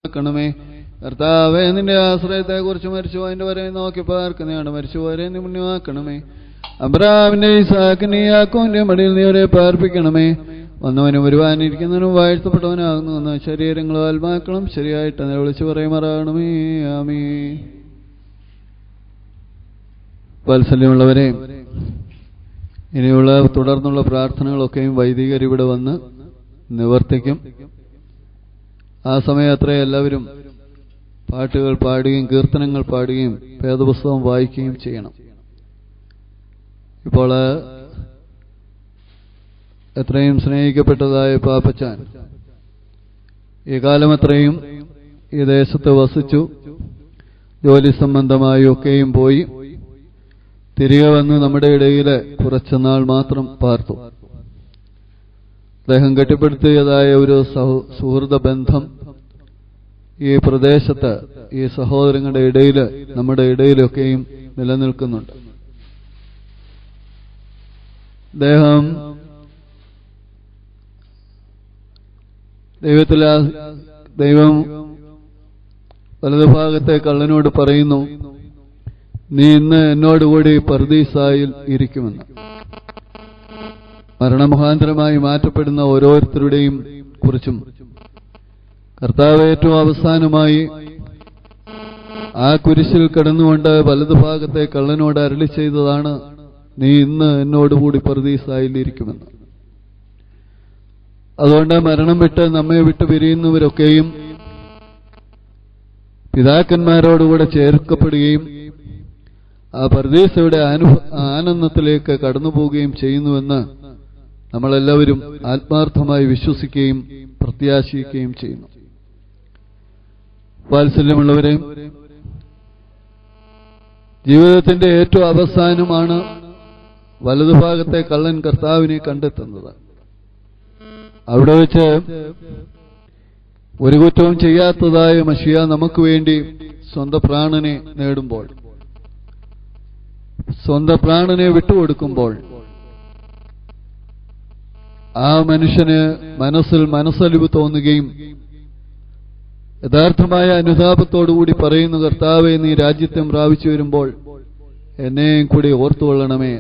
ണമേ കർത്താവേ, നിന്റെ ആശ്രയത്തെ കുറിച്ച് മരിച്ചുപോയതിന്റെ വരെ നോക്കി പാർക്കുന്നതാണ്. മരിച്ചുപോരെ നീ പുണ്യമാക്കണമേ. അബ്രാഹാമിന്റെ ഇസാക്കിന്റെ യാക്കോവിന്റെ മടിയിൽ നീ അവരെ പാർപ്പിക്കണമേ. വന്നവനും വരുവാനിരിക്കുന്നവനും വാഴ്ത്തപ്പെട്ടവനാകുന്നു എന്ന് ശരീരങ്ങളും ആത്മാക്കളും ശരിയായിട്ട് അതിനെ വിളിച്ചു പറയുമാറാകണമേ. ആമീൻ. വാത്സല്യമുള്ളവരെ, ഇനിയുള്ള തുടർന്നുള്ള പ്രാർത്ഥനകളൊക്കെയും വൈദികർ ഇവിടെ വന്ന് നിവർത്തിക്കും. ആ സമയം അത്രയും എല്ലാവരും പാട്ടുകൾ പാടുകയും കീർത്തനങ്ങൾ പാടുകയും വേദപുസ്തകം വായിക്കുകയും ചെയ്യണം. ഇപ്പോൾ എത്രയും സ്നേഹിക്കപ്പെട്ടതായ പാപ്പച്ചാൻ ഈ കാലം അത്രയും ഈ ദേശത്ത് വസിച്ചു, ജോലി സംബന്ധമായി ഒക്കെയും പോയി തിരികെ വന്ന് നമ്മുടെ ഇടയിൽ കുറച്ചുനാൾ മാത്രം പാർത്തു. അദ്ദേഹം കെട്ടിപ്പടുത്തിയതായ ഒരു സുഹൃത ബന്ധം ഈ പ്രദേശത്ത് ഈ സഹോദരങ്ങളുടെ ഇടയിൽ നമ്മുടെ ഇടയിലൊക്കെയും നിലനിൽക്കുന്നുണ്ട്. ദൈവം വലതുഭാഗത്തെ കള്ളനോട് പറയുന്നു, നീ ഇന്ന് എന്നോടുകൂടി പർദീസായിൽ ഇരിക്കുമെന്ന്. മരണമുഖാന്തരമായി മാറ്റപ്പെടുന്ന ഓരോരുത്തരുടെയും കുറിച്ചും കർത്താവ് ഏറ്റവും അവസാനമായി ആ കുരിശിൽ കിടന്നുകൊണ്ട് വലതുഭാഗത്തെ കള്ളനോട് അരുളി ചെയ്തതാണ്, നീ ഇന്ന് എന്നോടുകൂടി പർദീസായിൽ ഇരിക്കുമെന്ന്. അതുകൊണ്ട് മരണം വിട്ട് നമ്മെ വിട്ട് പിരിയുന്നവരൊക്കെയും പിതാക്കന്മാരോടുകൂടെ ചേർക്കപ്പെടുകയും ആ പർദീസയുടെ ആനന്ദത്തിലേക്ക് കടന്നുപോവുകയും ചെയ്യുന്നുവെന്ന് നമ്മളെല്ലാവരും ആത്മാർത്ഥമായി വിശ്വസിക്കുകയും പ്രത്യാശിക്കുകയും ചെയ്യുന്നു. വാത്സല്യമുള്ളവരെ, ജീവിതത്തിന്റെ ഏറ്റവും അവസാനമാണ് വലതുഭാഗത്തെ കള്ളൻ കർത്താവിനെ കണ്ടെത്തുന്നത്. അവിടെ വെച്ച് ഒരു കുറ്റവും ചെയ്യാത്തതായ മശിയ നമുക്ക് വേണ്ടി സ്വന്തം പ്രാണനെ നേടുമ്പോൾ, സ്വന്തം പ്രാണനെ വിട്ടുകൊടുക്കുമ്പോൾ ആ മനുഷ്യന് മനസ്സലിവ് തോന്നുകയും യഥാർത്ഥമായ അനുതാപത്തോടുകൂടി പറയുന്നു, കർത്താവെ, നീ രാജ്യത്വം പ്രാപിച്ചു വരുമ്പോൾ എന്നെയും കൂടി ഓർത്തുകൊള്ളണമേ.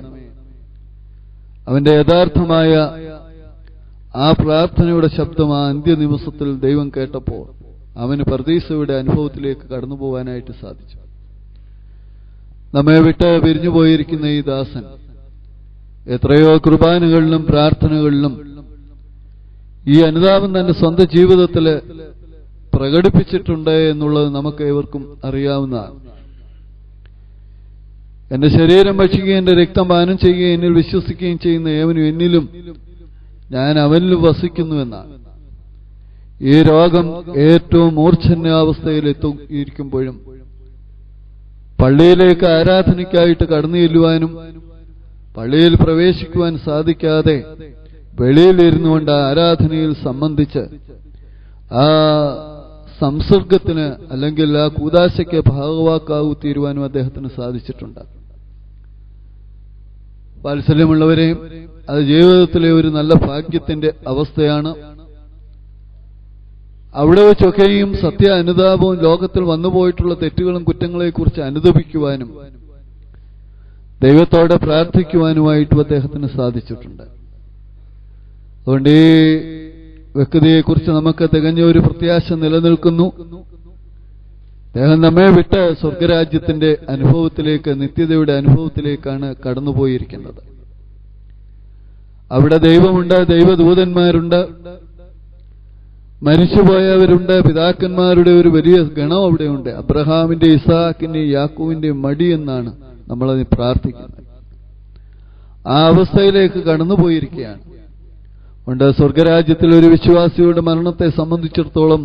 അവന്റെ യഥാർത്ഥമായ ആ പ്രാർത്ഥനയുടെ ശബ്ദം ആ അന്ത്യനിമിഷത്തിൽ ദൈവം കേട്ടപ്പോൾ അവന് പർദീസയുടെ അനുഭവത്തിലേക്ക് കടന്നു പോകാനായിട്ട് സാധിച്ചു. നമ്മെ വിട്ട് പിരിഞ്ഞു പോയിരിക്കുന്ന ഈ ദാസൻ എത്രയോ കുർബാനകളിലും പ്രാർത്ഥനകളിലും ഈ അനുതാപം തന്റെ സ്വന്തം ജീവിതത്തിൽ പ്രകടിപ്പിച്ചിട്ടുണ്ട് എന്നുള്ളത് നമുക്ക് ഏവർക്കും അറിയാവുന്നതാണ്. എന്റെ ശരീരം ഭക്ഷിക്കുകയും എന്റെ രക്തം പാനം ചെയ്യുകയും എന്നിൽ വിശ്വസിക്കുകയും ചെയ്യുന്ന ഏവനും എന്നിലും ഞാൻ അവനിലും വസിക്കുന്നുവെന്നാണ്. ഈ രോഗം ഏറ്റവും മൂർച്ഛന്യാവസ്ഥയിൽ എത്തിയിരിക്കുമ്പോഴും പള്ളിയിലേക്ക് ആരാധനയ്ക്കായിട്ട് കടന്നു ചെല്ലുവാനും പള്ളിയിൽ പ്രവേശിക്കുവാൻ സാധിക്കാതെ വെളിയിലിരുന്നുകൊണ്ട് ആരാധനയിൽ സംബന്ധിച്ച് ആ സംസർഗത്തിന് അല്ലെങ്കിൽ ആ കൂദാശയ്ക്ക് ഭാഗവാക്കാവൂ തീരുവാനും അദ്ദേഹത്തിന് സാധിച്ചിട്ടുണ്ട്. വാത്സല്യമുള്ളവരെ, അത് ജീവിതത്തിലെ ഒരു നല്ല ഭാഗ്യത്തിന്റെ അവസ്ഥയാണ്. അവിടെ വെച്ചൊക്കെയും സത്യ അനുതാപവും ലോകത്തിൽ വന്നുപോയിട്ടുള്ള തെറ്റുകളും കുറ്റങ്ങളെക്കുറിച്ച് അനുദപിക്കുവാനും ദൈവത്തോടെ പ്രാർത്ഥിക്കുവാനുമായിട്ടും അദ്ദേഹത്തിന് സാധിച്ചിട്ടുണ്ട്. അതുകൊണ്ട് ഈ വ്യക്തിയെക്കുറിച്ച് നമുക്ക് തികഞ്ഞ ഒരു പ്രത്യാശ നിലനിൽക്കുന്നു. അദ്ദേഹം നമ്മെ വിട്ട് സ്വർഗരാജ്യത്തിന്റെ അനുഭവത്തിലേക്ക്, നിത്യതയുടെ അനുഭവത്തിലേക്കാണ് കടന്നുപോയിരിക്കുന്നത്. അവിടെ ദൈവമുണ്ട്, ദൈവദൂതന്മാരുണ്ട്, മരിച്ചുപോയവരുണ്ട്, പിതാക്കന്മാരുടെ ഒരു വലിയ ഗണം അവിടെയുണ്ട്. അബ്രഹാമിന്റെ, ഇസാക്കിന്റെ, യാക്കോവിന്റെ മടി എന്നാണ് നമ്മളത് പ്രാർത്ഥിക്കുന്നത്. ആ അവസ്ഥയിലേക്ക് കടന്നുപോയിരിക്കുകയാണ്. അതുകൊണ്ട് സ്വർഗരാജ്യത്തിൽ ഒരു വിശ്വാസിയുടെ മരണത്തെ സംബന്ധിച്ചിടത്തോളം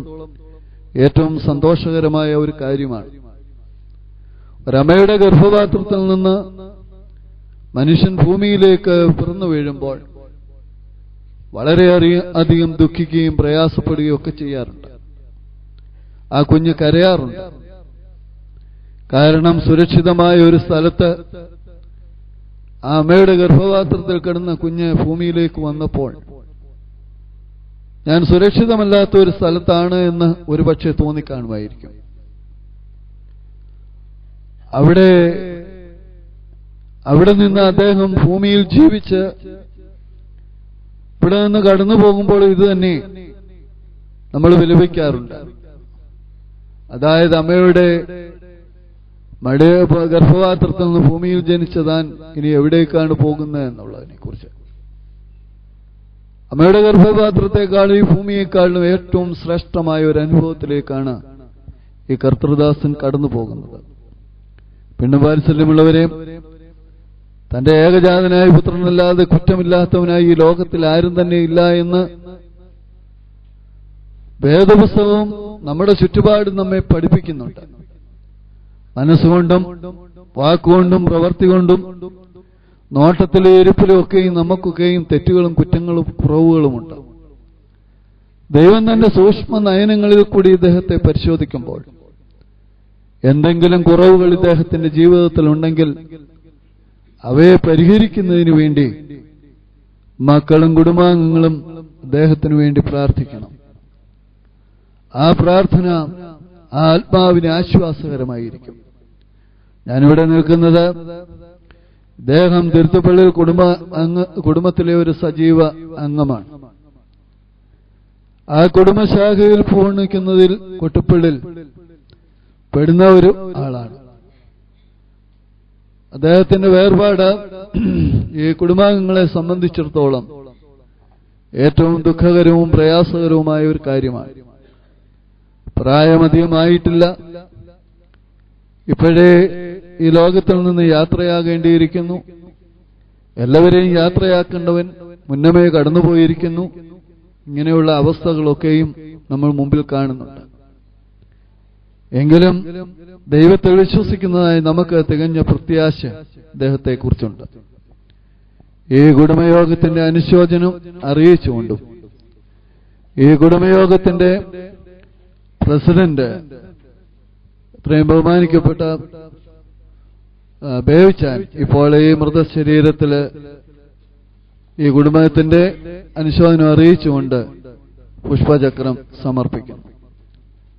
ഏറ്റവും സന്തോഷകരമായ ഒരു കാര്യമാണ്. ഒരമ്മയുടെ ഗർഭപാത്രത്തിൽ നിന്ന് മനുഷ്യൻ ഭൂമിയിലേക്ക് പിറന്നു വീഴുമ്പോൾ വളരെയധികം ദുഃഖിക്കുകയും പ്രയാസപ്പെടുകയും ഒക്കെ ചെയ്യാറുണ്ട്. ആ കുഞ്ഞ് കരയാറുണ്ട്. കാരണം സുരക്ഷിതമായ ഒരു സ്ഥലത്ത് ആ അമ്മയുടെ ഗർഭപാത്രത്തിൽ കിടന്ന കുഞ്ഞ് ഭൂമിയിലേക്ക് വന്നപ്പോൾ ഞാൻ സുരക്ഷിതമല്ലാത്ത ഒരു സ്ഥലത്താണ് എന്ന് ഒരുപക്ഷെ തോന്നിക്കാണുമായിരിക്കും. അവിടെ നിന്ന് അദ്ദേഹം ഭൂമിയിൽ ജീവിച്ച് ഇവിടെ നിന്ന് കടന്നു പോകുമ്പോൾ ഇത് തന്നെ നമ്മൾ വിലപിക്കാറുണ്ട്. അതായത് അമ്മയുടെ ഗർഭപാത്രത്തിൽ നിന്ന് ഭൂമിയിൽ ജനിച്ച താൻ ഇനി എവിടേക്കാണ് പോകുന്നത് എന്നുള്ളതിനെ കുറിച്ച്. അമ്മയുടെ ഗർഭപാത്രത്തെക്കാളും ഈ ഭൂമിയെക്കാളും ഏറ്റവും ശ്രേഷ്ഠമായ ഒരു അനുഭവത്തിലേക്കാണ് ഈ കർത്തൃദാസൻ കടന്നു പോകുന്നത്. പിന്നെ വാത്സല്യമുള്ളവരെ, തന്റെ ഏകജാതനായ പുത്രനല്ലാതെ കുറ്റമില്ലാത്തവനായി ഈ ലോകത്തിൽ ആരും തന്നെ ഇല്ല എന്ന് വേദപുസ്തകവും നമ്മുടെ ചുറ്റുപാടും നമ്മെ പഠിപ്പിക്കുന്നുണ്ട്. മനസ്സുകൊണ്ടും വാക്കുകൊണ്ടും പ്രവൃത്തി കൊണ്ടും നോട്ടത്തിലും ഇരിപ്പിലും ഒക്കെയും നമുക്കൊക്കെയും തെറ്റുകളും കുറ്റങ്ങളും കുറവുകളുമുണ്ട്. ദൈവം തന്റെ സൂക്ഷ്മ നയനങ്ങളിൽ കൂടി ഇദ്ദേഹത്തെ പരിശോധിക്കുമ്പോൾ എന്തെങ്കിലും കുറവുകൾ ഇദ്ദേഹത്തിന്റെ ജീവിതത്തിൽ ഉണ്ടെങ്കിൽ അവയെ പരിഹരിക്കുന്നതിന് വേണ്ടി മക്കളും കുടുംബാംഗങ്ങളും അദ്ദേഹത്തിനു വേണ്ടി പ്രാർത്ഥിക്കണം. ആ പ്രാർത്ഥന ആ ആത്മാവിന് ആശ്വാസകരമായിരിക്കും. ഞാനിവിടെ നിൽക്കുന്നത് ഇദ്ദേഹം തിരുത്തുപള്ളിയിൽ കുടുംബത്തിലെ ഒരു സജീവ അംഗമാണ്. ആ കുടുംബശാഖയിൽ പൂർണ്ണിക്കുന്നതിൽ കൊട്ടുപ്പള്ളിൽ പെടുന്ന ഒരു ആളാണ്. അദ്ദേഹത്തിന്റെ വേർപാട് ഈ കുടുംബാംഗങ്ങളെ സംബന്ധിച്ചിടത്തോളം ഏറ്റവും ദുഃഖകരവും പ്രയാസകരവുമായ ഒരു കാര്യമാണ്. പ്രായമധികമായിട്ടില്ല, ഇപ്പോഴേ ഈ ലോകത്തിൽ നിന്ന് യാത്രയാകേണ്ടിയിരിക്കുന്നു. എല്ലാവരെയും യാത്രയാക്കേണ്ടവൻ മുന്നമേ കടന്നുപോയിരിക്കുന്നു. ഇങ്ങനെയുള്ള അവസ്ഥകളൊക്കെയും നമ്മൾ മുമ്പിൽ കാണുന്നുണ്ട്. എങ്കിലും ദൈവത്തെ വിശ്വസിക്കുന്നതായി നമുക്ക് തികഞ്ഞ പ്രത്യാശ അദ്ദേഹത്തെക്കുറിച്ചുണ്ട്. ഈ കുടുംബയോഗത്തിന്റെ അനുശോചനം അറിയിച്ചുകൊണ്ടും ഈ കുടുംബയോഗത്തിന്റെ പ്രസിഡന്റ് ഇത്രയും ബഹുമാനിക്കപ്പെട്ട ബേവിച്ചാൻ ഇപ്പോൾ ഈ മൃതശരീരത്തില് ഈ കുടുംബത്തിന്റെ അനുശോചനം അറിയിച്ചുകൊണ്ട് പുഷ്പചക്രം സമർപ്പിക്കുന്നു.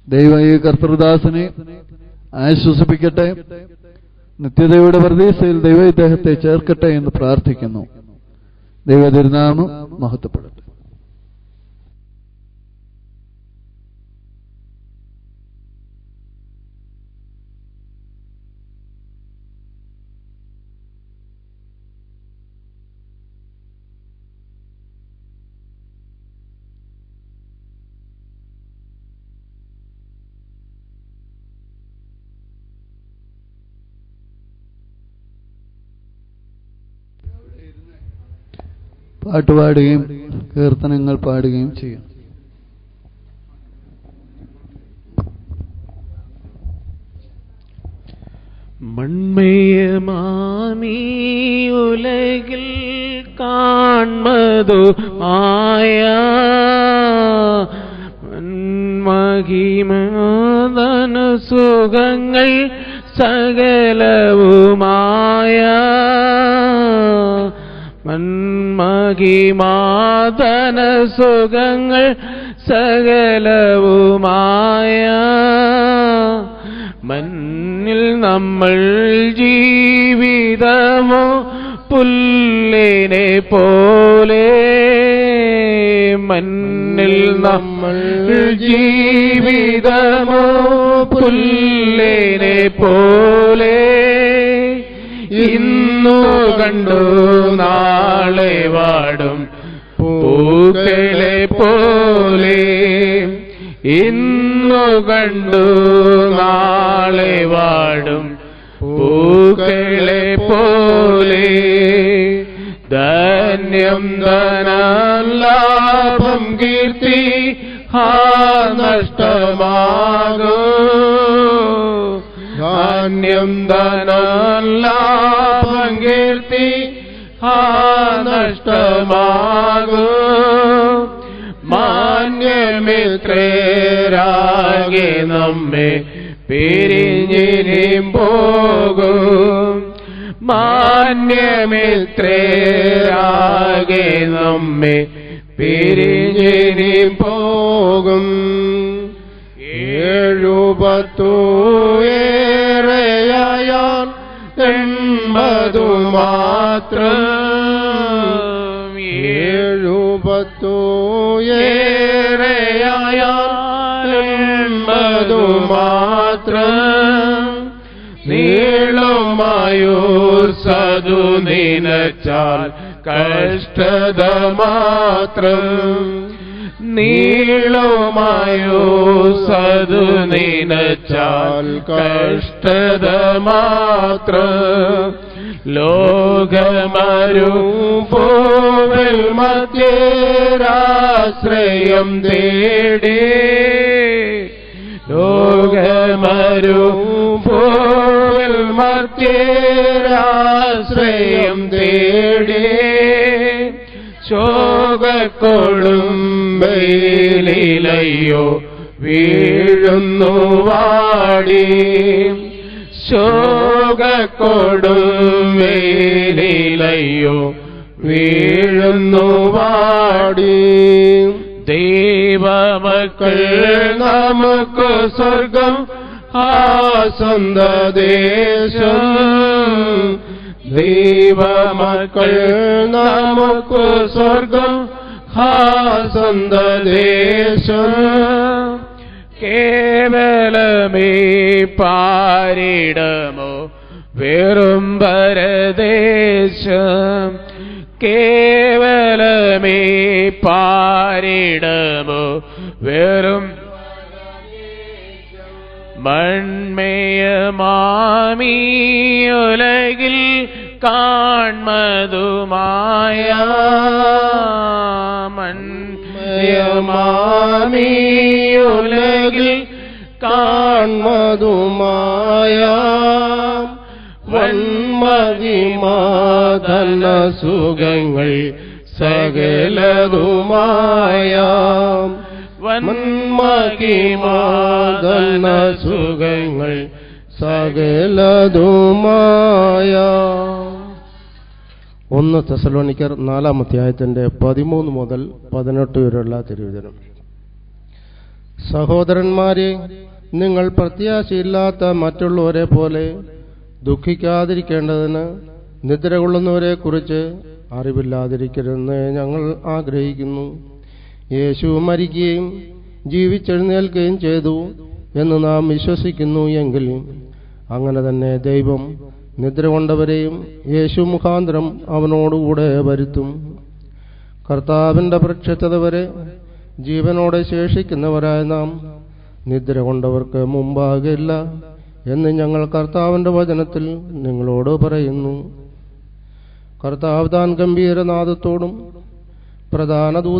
ദൈവം ഈ കർത്തൃദാസനെ ആശ്വസിപ്പിക്കട്ടെ, നിത്യതയുടെ പ്രതീക്ഷയിൽ ദൈവം ഇദ്ദേഹത്തെ ചേർക്കട്ടെ എന്ന് പ്രാർത്ഥിക്കുന്നു. ദൈവ തിരുനാമം മഹത്വപ്പെടട്ടെ. പാട്ടുപാടുകയും കീർത്തനങ്ങൾ പാടുകയും ചെയ്യും. മൺമയമാമീ ഉലകിൽ കാൺമതു മായ മഹിമദന സുഖങ്ങൾ സകലവുമായ മന്മഹിമാദന സുഖങ്ങൾ സകലവുമായ മണ്ണിൽ നമ്മൾ ജീവിതമോ പുല്ലിനെ പോലെ, മണ്ണിൽ നമ്മൾ ജീവിതമോ പുല്ലിനെ പോലെ, ഇന്നു കണ്ടു നാളെ വാടും പൂക്കളെ പോലെ, ഇന്നു കണ്ടു നാളെ വാടും പൂക്കളെ പോലെ, ധന്യം ധനലാഭം കീർത്തി നഷ്ടമാകൂ, ധാന്യം ധനലാഭം കീർത്തി നഷ്ടമാകൂ, മാന്യമിത്രരാകെ നമ്മെ പിരിഞ്ഞിനിയും പോകും, മാന്യമിത്രരാകെ നമ്മെ പിരിഞ്ഞിനി പോകും. 70 ഏറെയായാൽ 80 മാത്രം. 70 ഏറെയായാൽ 80 മാത്രം. നീളുമായുസ്സതു നിനച്ചാൽ കഷ്ടത മാത്രം. നീളുമായുസ്സതു നിനച്ചാൽ കഷ്ടത മാത്രം. ലോകമരുഭൂമിൽ മധ്യേരാശ്രയം തേടി. ലോകമരുഭൂമിൽ മധ്യേരാശ്രയം തേടി. ശോകക്കൊടുമ്പയിലയ്യോ വീഴുന്നു വാടി. ശോകക്കൊടുമ്പയിലയ്യോ വീഴുന്നു വാടി. ദൈവമക്കൾ നമുക്ക് സ്വർഗം ആ സ്വന്ത ദേശം. ദൈവമക്കൾ നമുക്ക് സ്വർഗം ആ സ്വന്ത ദേശം. കേവലമേ പാരിടമോ വെറും പരദേശം. കേവലമേ പാരിടമോ വെറും മൺമയമാമീ ഉലകിൽ കാൺമതുമായ. മൺമയമാമീ ഉലകിൽ കാൺമതുമായ വന്മതിമാധന സുഖങ്ങൾ സകലതുമായ. വന്മതിമാധന സുഖങ്ങൾ സകലതുമായ. 1 തെസലോനിക്കർ 4-ാമധ്യായത്തിന്റെ 13 മുതൽ 18 വരെയുള്ള തിരുവചനം. സഹോദരന്മാരെ, നിങ്ങൾ പ്രത്യാശയില്ലാത്ത മറ്റുള്ളവരെ പോലെ ദുഃഖിക്കാതിരിക്കേണ്ടതിന് നിദ്ര കൊള്ളുന്നവരെ കുറിച്ച് അറിവില്ലാതിരിക്കരുതെന്ന് ഞങ്ങൾ ആഗ്രഹിക്കുന്നു. യേശു മരിക്കുകയും ജീവിച്ചെഴുന്നേൽക്കുകയും ചെയ്തു എന്ന് നാം വിശ്വസിക്കുന്നു എങ്കിൽ അങ്ങനെ തന്നെ ദൈവം നിദ്ര കൊണ്ടവരെയും യേശു മുഖാന്തരം അവനോടുകൂടെ വരുത്തും. കർത്താവിന്റെ പ്രത്യക്ഷത വരെ ജീവനോടെ ശേഷിക്കുന്നവരായ നാം നിദ്ര കൊണ്ടവർക്ക് മുമ്പാകില്ല എന്ന് ഞങ്ങൾ കർത്താവിന്റെ വചനത്തിൽ നിങ്ങളോട് പറയുന്നു. കർത്താവ് താൻ ഗംഭീരനാദത്തോടും പ്രധാന ദൂതൻ